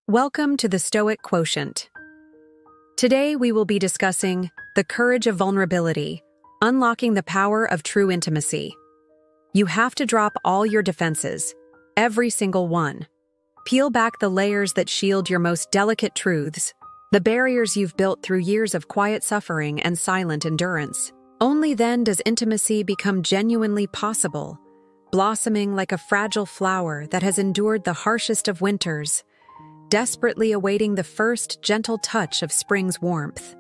Welcome to the Stoic Quotient. Today we will be discussing the courage of vulnerability, unlocking the power of true intimacy. You have to drop all your defenses, every single one. Peel back the layers that shield your most delicate truths, the barriers you've built through years of quiet suffering and silent endurance. Only then does intimacy become genuinely possible, blossoming like a fragile flower that has endured the harshest of winters, desperately awaiting the first gentle touch of spring's warmth.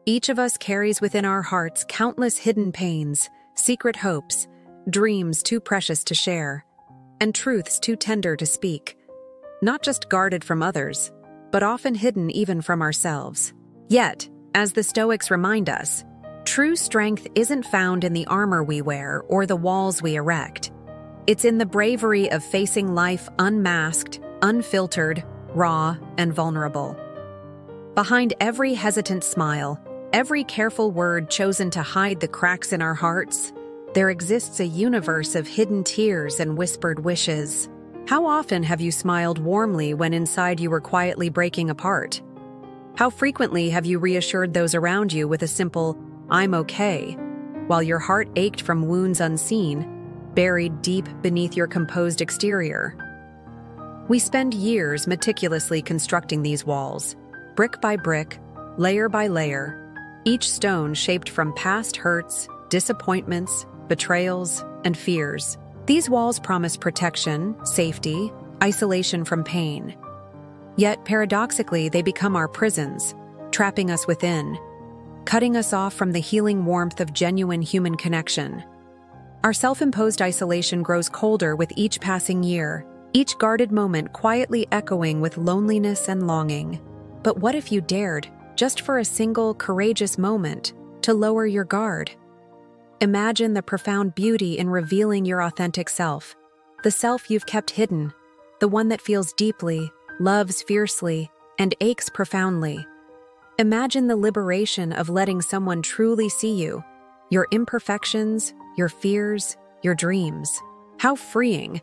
Each of us carries within our hearts countless hidden pains, secret hopes, dreams too precious to share, and truths too tender to speak, not just guarded from others, but often hidden even from ourselves. Yet, as the Stoics remind us, true strength isn't found in the armor we wear or the walls we erect. It's in the bravery of facing life unmasked, unfiltered, raw, and vulnerable. Behind every hesitant smile, every careful word chosen to hide the cracks in our hearts, there exists a universe of hidden tears and whispered wishes. How often have you smiled warmly when inside you were quietly breaking apart? How frequently have you reassured those around you with a simple, "I'm okay," while your heart ached from wounds unseen, buried deep beneath your composed exterior? We spend years meticulously constructing these walls, brick by brick, layer by layer, each stone shaped from past hurts, disappointments, betrayals, and fears. These walls promise protection, safety, isolation from pain. Yet, paradoxically, they become our prisons, trapping us within, cutting us off from the healing warmth of genuine human connection. Our self-imposed isolation grows colder with each passing year, each guarded moment quietly echoing with loneliness and longing. But what if you dared, just for a single courageous moment, to lower your guard? Imagine the profound beauty in revealing your authentic self, the self you've kept hidden, the one that feels deeply, loves fiercely, and aches profoundly. Imagine the liberation of letting someone truly see you, your imperfections, your fears, your dreams. How freeing,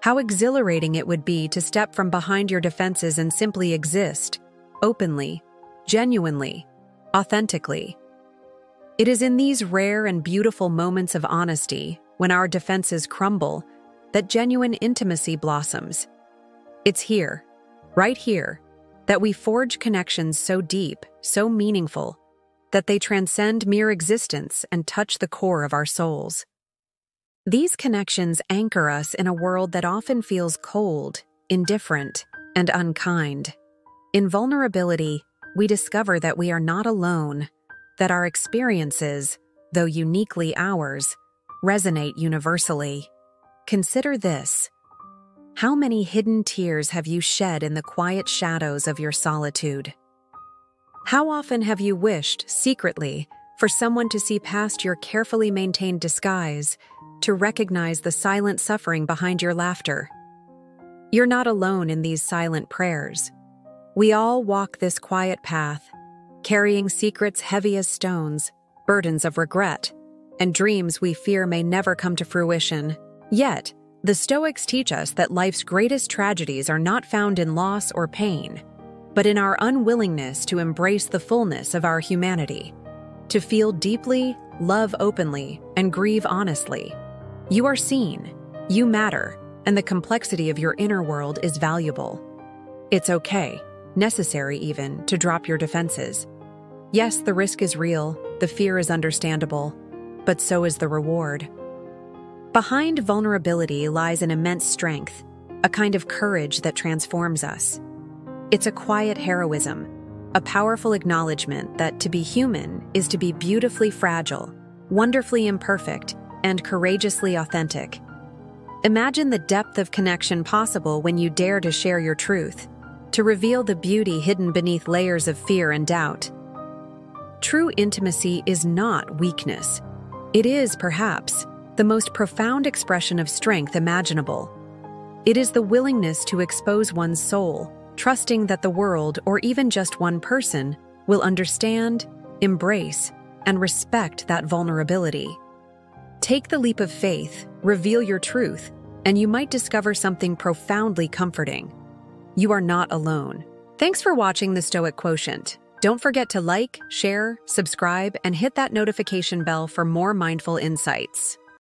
how exhilarating it would be to step from behind your defenses and simply exist, openly, genuinely, authentically. It is in these rare and beautiful moments of honesty, when our defenses crumble, that genuine intimacy blossoms. It's here, right here, that we forge connections so deep, so meaningful, that they transcend mere existence and touch the core of our souls. These connections anchor us in a world that often feels cold, indifferent, and unkind. In vulnerability, we discover that we are not alone, that our experiences, though uniquely ours, resonate universally. Consider this. How many hidden tears have you shed in the quiet shadows of your solitude? How often have you wished, secretly, for someone to see past your carefully maintained disguise, to recognize the silent suffering behind your laughter? You're not alone in these silent prayers. We all walk this quiet path, carrying secrets heavy as stones, burdens of regret, and dreams we fear may never come to fruition. Yet, the Stoics teach us that life's greatest tragedies are not found in loss or pain, but in our unwillingness to embrace the fullness of our humanity, to feel deeply, love openly, and grieve honestly. You are seen, you matter, and the complexity of your inner world is valuable. It's okay, necessary even, to drop your defenses. Yes, the risk is real, the fear is understandable, but so is the reward. Behind vulnerability lies an immense strength, a kind of courage that transforms us. It's a quiet heroism, a powerful acknowledgement that to be human is to be beautifully fragile, wonderfully imperfect, and courageously authentic. Imagine the depth of connection possible when you dare to share your truth, to reveal the beauty hidden beneath layers of fear and doubt. True intimacy is not weakness. It is, perhaps, the most profound expression of strength imaginable. It is the willingness to expose one's soul, trusting that the world, or even just one person, will understand, embrace, and respect that vulnerability. Take the leap of faith, reveal your truth, and you might discover something profoundly comforting. You are not alone. Thanks for watching The Stoic Quotient. Don't forget to like, share, subscribe, and hit that notification bell for more mindful insights.